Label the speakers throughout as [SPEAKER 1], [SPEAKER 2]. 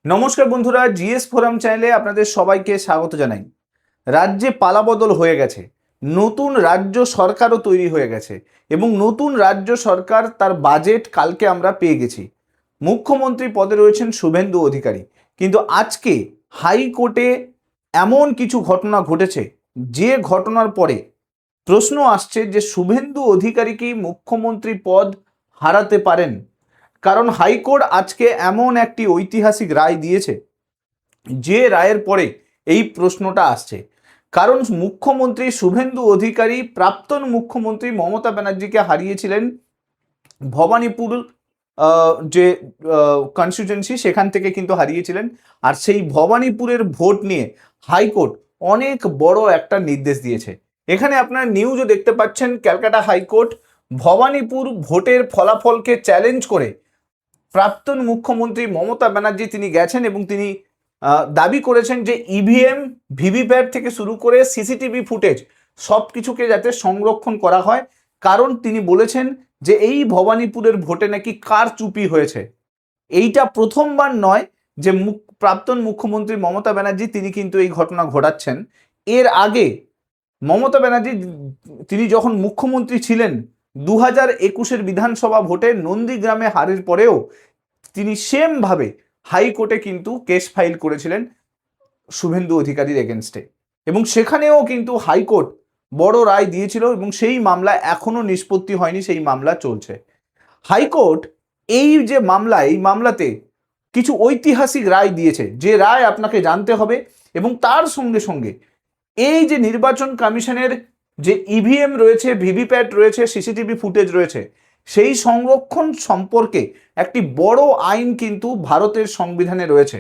[SPEAKER 1] নমস্কার বন্ধুরা, GS forum চ্যানেলে আপনাদের সবাইকে স্বাগত জানাই। রাজ্যে পালাবদল হয়ে গেছে, নতুন রাজ্য সরকারও তৈরি হয়ে গেছে এবং নতুন রাজ্য সরকার তার বাজেট কালকে আমরা পেয়ে গেছি। মুখ্যমন্ত্রী পদে রয়েছেন শুভেন্দু অধিকারী, কিন্তু আজকে হাইকোর্টে এমন কিছু ঘটনা ঘটেছে যে ঘটনার পরে প্রশ্ন আসছে যে শুভেন্দু অধিকারী কি মুখ্যমন্ত্রী পদ হারাতে পারেন। কারণ হাইকোর্ট আজকে এমন একটি ঐতিহাসিক রায় দিয়েছে যে রায়ের পরে এই প্রশ্নটা আসছে। কারণ মুখ্যমন্ত্রী শুভেন্দু অধিকারী প্রাক্তন মুখ্যমন্ত্রী মমতা ব্যানার্জিকে হারিয়েছিলেন ভবানীপুর যে কনস্টিটিউয়েন্সি সেখান থেকে কিন্তু হারিয়েছিলেন। আর সেই ভবানীপুরের ভোট নিয়ে হাইকোর্ট অনেক বড় একটা নির্দেশ দিয়েছে। এখানে আপনারা নিউজও দেখতে পাচ্ছেন, ক্যালকাটা হাইকোর্ট ভবানীপুর ভোটের ফলাফলকে চ্যালেঞ্জ করে প্রাক্তন মুখ্যমন্ত্রী মমতা ব্যানার্জি তিনি গেছেন এবং তিনি দাবি করেছেন যে ইভিএম ভিভিপ্যাট থেকে শুরু করে সিসিটিভি ফুটেজ সব কিছুকে যাতে সংরক্ষণ করা হয়। কারণ তিনি বলেছেন যে এই ভবানীপুরের ভোটে নাকি কারচুপি হয়েছে। এইটা প্রথমবার নয় যে প্রাক্তন মুখ্যমন্ত্রী মমতা ব্যানার্জি তিনি কিন্তু এই ঘটনা ঘটাচ্ছেন। এর আগে মমতা ব্যানার্জি তিনি যখন মুখ্যমন্ত্রী ছিলেন 2021-এর বিধানসভা ভোটে নন্দীগ্রামে হারের পরেও তিনি সেমভাবে হাইকোর্টে কিন্তু কেস ফাইল করেছিলেন শুভেন্দু অধিকারীর এগেনস্টে এবং সেখানেও কিন্তু হাইকোর্ট বড় রায় দিয়েছিল এবং সেই মামলা এখনো নিষ্পত্তি হয়নি, সেই মামলা চলছে। হাইকোর্ট এই যে মামলা, এই মামলাতে কিছু ঐতিহাসিক রায় দিয়েছে, যে রায় আপনাকে জানতে হবে। এবং তার সঙ্গে সঙ্গে এই যে নির্বাচন কমিশনের যে ইভিএম রয়েছে, ভিভিপ্যাট রয়েছে, সিসিটিভি ফুটেজ রয়েছে, সেই সংরক্ষণ সম্পর্কে একটি বড় আইন কিন্তু ভারতের সংবিধানে রয়েছে।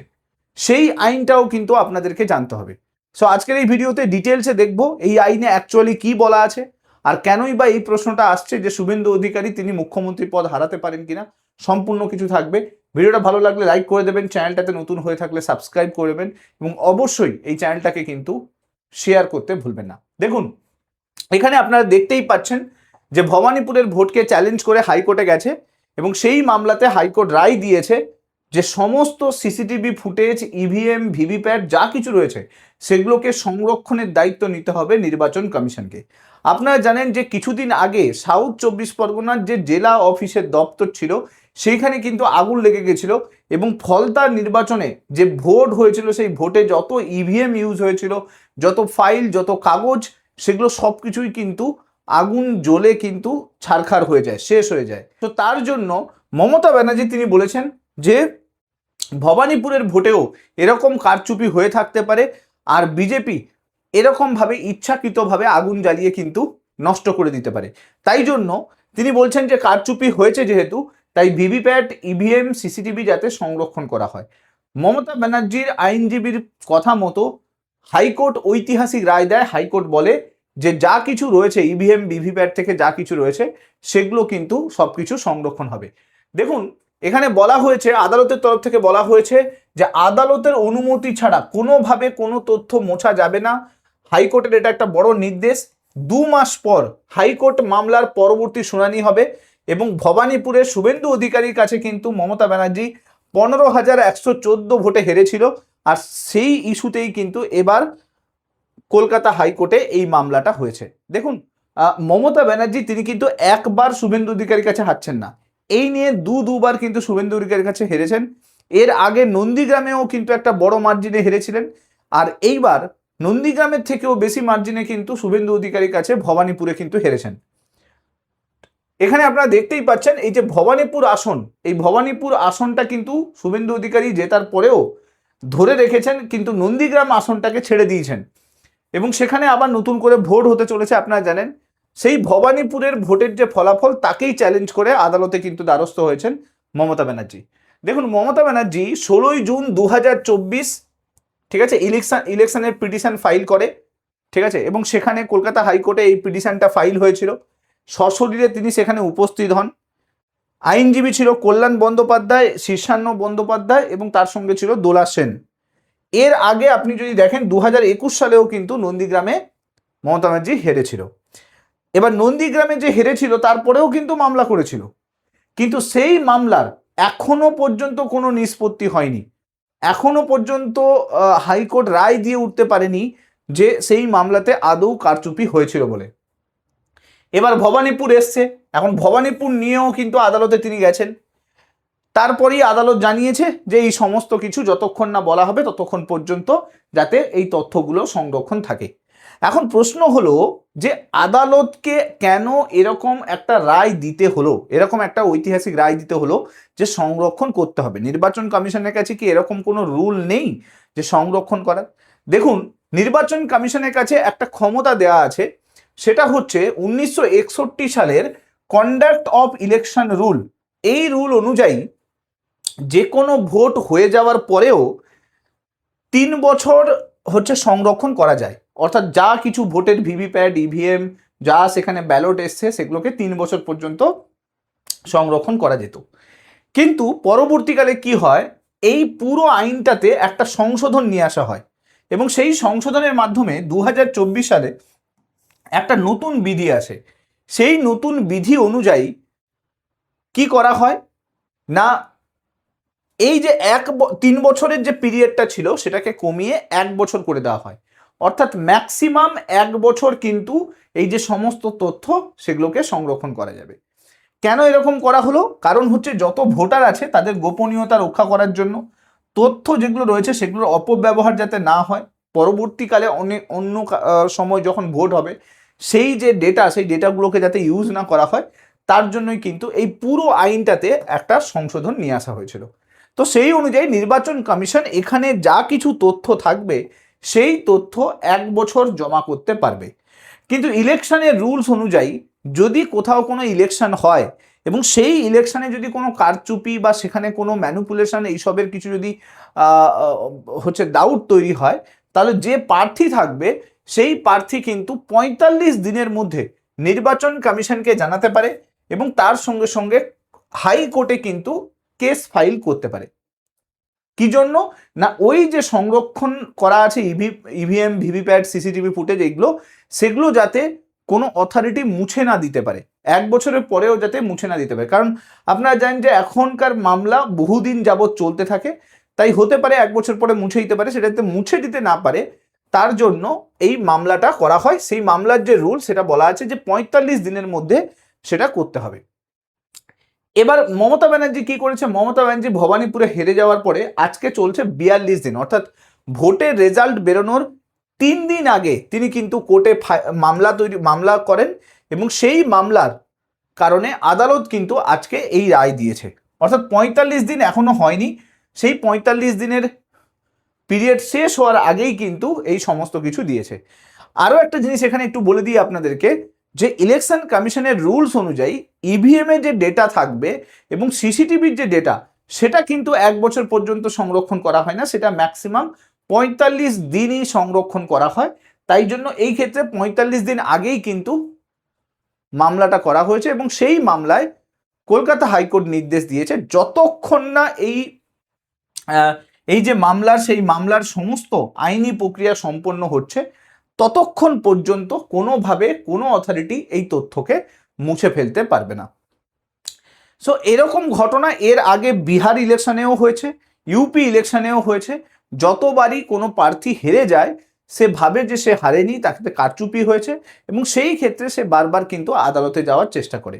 [SPEAKER 1] সেই আইনটাও কিন্তু আপনাদেরকে জানতে হবে। সো আজকের এই ভিডিওতে ডিটেলসে দেখব এই আইনে অ্যাকচুয়ালি কি বলা আছে আর কেনই বা এই প্রশ্নটা আসছে যে শুভেন্দু অধিকারী তিনি মুখ্যমন্ত্রী পদ হারাতে পারেন কিনা। সম্পূর্ণ কিছু থাকবে। ভিডিওটা ভালো লাগলে লাইক করে দেবেন, চ্যানেলটাতে নতুন হয়ে থাকলে সাবস্ক্রাইব করে দেবেন এবং অবশ্যই এই চ্যানেলটাকে কিন্তু শেয়ার করতে ভুলবেন না। দেখুন, এখানে আপনারা দেখতেই পাচ্ছেন যে ভবানীপুরের ভোটকে চ্যালেঞ্জ করে হাইকোর্টে গেছে এবং সেই মামলাতে হাইকোর্ট রায় দিয়েছে যে সমস্ত সিসিটিভি ফুটেজ, ইভিএম, ভিভিপ্যাট যা কিছু রয়েছে সেগুলোকে সংরক্ষণের দায়িত্ব নিতে হবে নির্বাচন কমিশনকে। আপনারা জানেন যে কিছুদিন আগে সাউথ 24 পরগনার যে জেলা অফিসের দপ্তর ছিল সেইখানে কিন্তু আগুন লেগে গেছিল এবং ফলতার নির্বাচনে যে ভোট হয়েছিল সেই ভোটে যত ইভিএম ইউজ হয়েছিল, যত ফাইল, যত কাগজ, সেগুলো সব কিছুই কিন্তু আগুন জ্বলে কিন্তু ছারখার হয়ে যায়, শেষ হয়ে যায়। তো তার জন্য মমতা ব্যানার্জি তিনি বলেছেন যে ভবানীপুরের ভোটেও এরকম কারচুপি হয়ে থাকতে পারে আর বিজেপি এরকমভাবে ইচ্ছাকৃতভাবে আগুন জ্বালিয়ে কিন্তু নষ্ট করে দিতে পারে। তাই জন্য তিনি বলছেন যে কারচুপি হয়েছে যেহেতু, তাই ভিভিপ্যাট, ইভিএম, সিসিটিভি যাতে সংরক্ষণ করা হয়। মমতা ব্যানার্জির আইনজীবীর কথা মতো হাইকোর্ট ঐতিহাসিক রায় দেয়। হাইকোর্ট বলে যে যা কিছু রয়েছে ইভিএম ভিভিপ্যাট থেকে যা কিছু রয়েছে সেগুলো কিন্তু সবকিছু সংরক্ষণ হবে। দেখুন, এখানে বলা হয়েছে, আদালতের তরফ থেকে বলা হয়েছে যে আদালতের অনুমতি ছাড়া কোনোভাবে কোনো তথ্য মোছা যাবে না। হাইকোর্টের এটা একটা বড় নির্দেশ। 2 মাস পর হাইকোর্ট মামলার পরবর্তী শুনানি হবে এবং ভবানীপুরের শুভেন্দু অধিকারীর কাছে কিন্তু মমতা ব্যানার্জি 15,114 ভোটে হেরেছিল আর সেই ইস্যুতেই কিন্তু এবার কলকাতা হাইকোর্টে এই মামলাটা হয়েছে। দেখুন, মমতা ব্যানার্জি তিনি কিন্তু একবার শুভেন্দু অধিকারীর কাছে হারছেন না, এই নিয়ে দুবার কিন্তু শুভেন্দু অধিকারীর কাছে হেরেছেন। এর আগে নন্দীগ্রামেও কিন্তু একটা বড় মার্জিনে হেরেছিলেন আর এইবার নন্দীগ্রামের থেকেও বেশি মার্জিনে কিন্তু শুভেন্দু অধিকারীর কাছে ভবানীপুরে কিন্তু হেরেছেন। এখানে আপনারা দেখতেই পাচ্ছেন এই যে ভবানীপুর আসন, এই ভবানীপুর আসনটা কিন্তু শুভেন্দু অধিকারী জেতার পরেও ধরে রেখেছেন, কিন্তু নন্দীগ্রাম আসনটাকে ছেড়ে দিয়েছেন এবং সেখানে আবার নতুন করে ভোট হতে চলেছে। আপনারা জানেন সেই ভবানীপুরের ভোটের যে ফলাফল তাকেই চ্যালেঞ্জ করে আদালতে কিন্তু দ্বারস্থ হয়েছেন মমতা ব্যানার্জি। দেখুন, মমতা ব্যানার্জি 16ই জুন 2024 ঠিক আছে ইলেকশনের পিটিশন ফাইল করে, ঠিক আছে, এবং সেখানে কলকাতা হাইকোর্টে এই পিটিশনটা ফাইল হয়েছিল। সশরীরে তিনি সেখানে উপস্থিত হন। আইনজীবী ছিল কল্যাণ বন্দ্যোপাধ্যায়, শীর্ষান্ন বন্দ্যোপাধ্যায় এবং তার সঙ্গে ছিল দোলা সেন। এর আগে আপনি যদি দেখেন 2021 সালেও কিন্তু নন্দীগ্রামে মমতা ব্যানার্জি হেরেছিল। এবার নন্দীগ্রামে যে হেরেছিল তারপরেও কিন্তু মামলা করেছিল, কিন্তু সেই মামলার এখনো পর্যন্ত কোনো নিষ্পত্তি হয়নি। এখনো পর্যন্ত হাইকোর্ট রায় দিয়ে উঠতে পারেনি যে সেই মামলাতে আদৌ কারচুপি হয়েছিল বলে। এবার ভবানীপুর এসছে, এখন ভবানীপুর নিয়েও কিন্তু আদালতে তিনি গেছেন। তারপরেই আদালত জানিয়েছে যে এই সমস্ত কিছু যতক্ষণ না বলা হবে ততক্ষণ পর্যন্ত যাতে এই তথ্যগুলো সংরক্ষণ থাকে। এখন প্রশ্ন হলো যে আদালতকে কেন এরকম একটা রায় দিতে হলো, এরকম একটা ঐতিহাসিক রায় দিতে হলো যে সংরক্ষণ করতে হবে? নির্বাচন কমিশনের কাছে কি এরকম কোনো রুল নেই যে সংরক্ষণ করার? দেখুন, নির্বাচন কমিশনের কাছে একটা ক্ষমতা দেওয়া আছে, সেটা হচ্ছে 1961 সালের কন্ডাক্ট অফ ইলেকশন রুল। এই রুল অনুযায়ী যে কোনো ভোট হয়ে যাওয়ার পরেও 3 বছর হচ্ছে সংরক্ষণ করা যায়। অর্থাৎ যা কিছু ভোটের ভিভিপ্যাট, ইভিএম, যা সেখানে ব্যালট এসছে সেগুলোকে 3 বছর পর্যন্ত সংরক্ষণ করা যেত। কিন্তু পরবর্তীকালে কি হয়, এই পুরো আইনটাতে একটা সংশোধন নিয়ে আসা হয় এবং সেই সংশোধনের মাধ্যমে 2024 সালে একটা নতুন বিধি আসে। সেই নতুন বিধি অনুযায়ী কি করা হয় না, এই যে 3 বছরের যে পিরিয়ডটা ছিল সেটাকে কমিয়ে 1 বছর করে দেওয়া হয়। অর্থাৎ ম্যাক্সিমাম 1 বছর কিন্তু এই যে সমস্ত তথ্য সেগুলোকে সংরক্ষণ করা যাবে। কেন এরকম করা হলো? কারণ হচ্ছে যত ভোটার আছে তাদের গোপনীয়তা রক্ষা করার জন্য, তথ্য যেগুলো রয়েছে সেগুলোর অপব্যবহার যাতে না হয়, পরবর্তীকালে অন্য সময় যখন ভোট হবে সেই যে ডেটা, সেই ডেটাগুলোকে যাতে ইউজ না করা হয়, তার জন্যই কিন্তু এই পুরো আইনটাতে একটা সংশোধন নিয়ে আসা হয়েছিল। তো সেই অনুযায়ী নির্বাচন কমিশন এখানে যা কিছু তথ্য থাকবে সেই তথ্য 1 বছর জমা করতে পারবে। কিন্তু ইলেকশনের রুলস অনুযায়ী যদি কোথাও কোনো ইলেকশন হয় এবং সেই ইলেকশনে যদি কোনো কারচুপি বা সেখানে কোনো ম্যানিপুলেশন এইসবের কিছু যদি হচ্ছে ডাউট তৈরি হয়, তাহলে যে প্রার্থী থাকবে সেই প্রার্থী কিন্তু 45 দিনের মধ্যে নির্বাচন কমিশনকে জানাতে পারে এবং তার সঙ্গে সঙ্গে হাইকোর্টে কিন্তু কেস ফাইল করতে পারে। কি জন্য না, ওই যে সংরক্ষণ করা আছে ইভিএম, ভিভিপ্যাট, সিসিটিভি ফুটেজ, এগুলো সেগুলো যাতে কোনো অথরিটি মুছে না দিতে পারে, 1 বছরের পরেও যাতে মুছে না দিতে পারে। কারণ আপনারা জানেন যে এখনকার মামলা বহুদিন যাবৎ চলতে থাকে, তাই হতে পারে 1 বছর পরে মুছে দিতে পারে, সেটা যাতে মুছে দিতে না পারে তার জন্য এই মামলাটা করা হয়। সেই মামলার যে রুল সেটা বলা আছে যে 45 দিনের মধ্যে সেটা করতে হবে। এবার মমতা ব্যানার্জি কি করেছে, মমতা ব্যানার্জি ভবানীপুরে হেরে যাওয়ার পরে আজকে চলছে 42 দিন, অর্থাৎ ভোটের রেজাল্ট বেরোনোর 3 দিন আগে তিনি কিন্তু কোর্টে মামলা করেন এবং সেই মামলার কারণে আদালত কিন্তু আজকে এই রায় দিয়েছে। অর্থাৎ 45 দিন এখনো হয়নি, সেই 45 দিনের পিরিয়ড শেষ হওয়ার আগেই কিন্তু এই সমস্ত কিছু দিয়েছে। আরও একটা জিনিস এখানে একটু বলে দিই আপনাদেরকে, যে ইলেকশন কমিশনের রুলস অনুযায়ী ইভিএম এর যে ডেটা থাকবে এবং সিসিটিভির যে ডেটা, সেটা কিন্তু 1 বছর পর্যন্ত সংরক্ষণ করা হয় না, সেটা ম্যাক্সিমাম 45 দিনই সংরক্ষণ করা হয়। তাই জন্য এই ক্ষেত্রে 45 দিন আগেই কিন্তু মামলাটা করা হয়েছে এবং সেই মামলায় কলকাতা হাইকোর্ট নির্দেশ দিয়েছে যতক্ষণ না এই যে সেই মামলার সমস্ত আইনি প্রক্রিয়া সম্পন্ন হচ্ছে ততক্ষণ পর্যন্ত কোনোভাবে কোনো অথরিটি এই তথ্যকে মুছে ফেলতে পারবে না। সো এরকম ঘটনা এর আগে বিহার ইলেকশনেও হয়েছে, ইউপি ইলেকশনেও হয়েছে। যতবারই কোনো প্রার্থী হেরে যায় সে ভাবে যে সে হারেনি, তাকে কারচুপি হয়েছে এবং সেই ক্ষেত্রে সে বারবার কিন্তু আদালতে যাওয়ার চেষ্টা করে।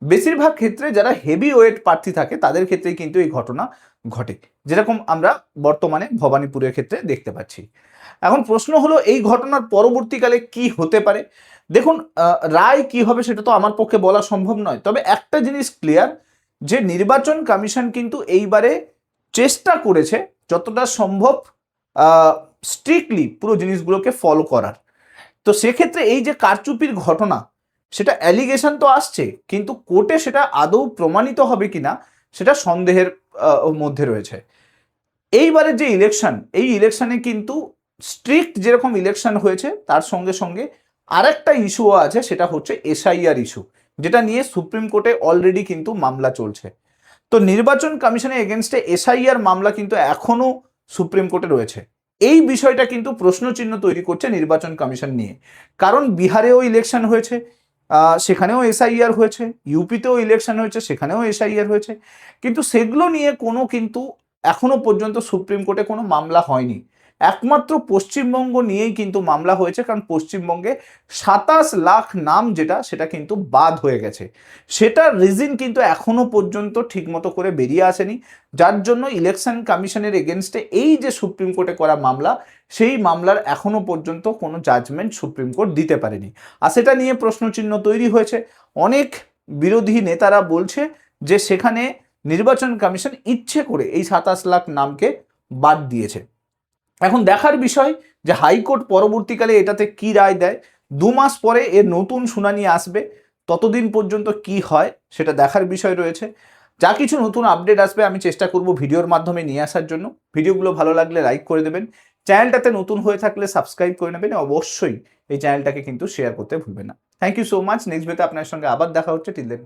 [SPEAKER 1] বেশিরভাগ ক্ষেত্রে যারা হেভি ওয়েট প্রার্থী থাকে তাদের ক্ষেত্রেই কিন্তু এই ঘটনা ঘটে, যেরকম আমরা বর্তমানে ভবানীপুরের ক্ষেত্রে দেখতে পাচ্ছি। এখন প্রশ্ন হলো এই ঘটনার পরবর্তীকালে কি হতে পারে। দেখুন, রায় কি হবে সেটা তো আমার পক্ষে বলা সম্ভব নয়, তবে একটা জিনিস ক্লিয়ার যে নির্বাচন কমিশন কিন্তু এইবারে চেষ্টা করেছে যতটা সম্ভব স্ট্রিক্টলি পুরো জিনিসগুলোকে ফলো করার। তো সেক্ষেত্রে এই যে কারচুপির ঘটনা, সেটা অ্যালিগেশন তো আসছে, কিন্তু কোর্টে সেটা আদৌ প্রমাণিত হবে কিনা সেটা সন্দেহের মধ্যে রয়েছে। এইবারের যে ইলেকশন, এই ইলেকশনে কিন্তু স্ট্রিক্ট যেরকম ইলেকশন হয়েছে তার সঙ্গে সঙ্গে আরেকটা ইস্যুও আছে, সেটা হচ্ছে এসআইআর ইস্যু, যেটা নিয়ে সুপ্রিম কোর্টে অলরেডি কিন্তু মামলা চলছে। তো নির্বাচন কমিশনের এগেনস্টে এসআইআর মামলা কিন্তু এখনো সুপ্রিম কোর্টে রয়েছে। এই বিষয়টা কিন্তু প্রশ্নচিহ্ন তৈরি করছে নির্বাচন কমিশন নিয়ে, কারণ বিহারেও ইলেকশন হয়েছে, সেখানেও এসআইআর হয়েছে, ইউপিতেও ইলেকশন হয়েছে, সেখানেও এসআইআর হয়েছে, কিন্তু সেগুলো নিয়ে কোনো কিন্তু এখনো পর্যন্ত সুপ্রিম কোর্টে কোনো মামলা হয়নি। একমাত্র পশ্চিমবঙ্গ নিয়েই কিন্তু মামলা হয়েছে, কারণ পশ্চিমবঙ্গে 27 লাখ নাম সেটা কিন্তু বাদ হয়ে গেছে। সেটার রিজন কিন্তু এখনো পর্যন্ত ঠিকমতো করে বেরিয়ে আসেনি, যার জন্য ইলেকশন কমিশনের এগেনস্টে এই যে সুপ্রিম কোর্টে করা মামলা, সেই মামলার এখনো পর্যন্ত কোনো জাজমেন্ট সুপ্রিম কোর্ট দিতে পারেনি। আর সেটা নিয়ে প্রশ্নচিহ্ন তৈরি হয়েছে। অনেক বিরোধী নেতারা বলছে যে সেখানে নির্বাচন কমিশন ইচ্ছে করে এই 27 লাখ নামকে বাদ দিয়েছে। এখন দেখার বিষয় যে হাইকোর্ট পরবর্তীকালে এটাতে কি রায় দেয়। 2 মাস পরে এর নতুন শুনানি আসবে, ততদিন পর্যন্ত কি হয় সেটা দেখার বিষয় রয়েছে। যা কিছু নতুন আপডেট আসবে আমি চেষ্টা করব ভিডিওর মাধ্যমে নিয়ে আসার জন্য। ভিডিওগুলো ভালো লাগলে লাইক করে দেবেন, চ্যানেলটাতে নতুন হয়ে থাকলে সাবস্ক্রাইব করে নেবেন, অবশ্যই এই চ্যানেলটাকে কিন্তু শেয়ার করতে ভুলবেন না। Thank you so much. Next ভিডিওতে আপনার সঙ্গে আবার দেখা হচ্ছে। Till then,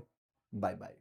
[SPEAKER 1] bye by.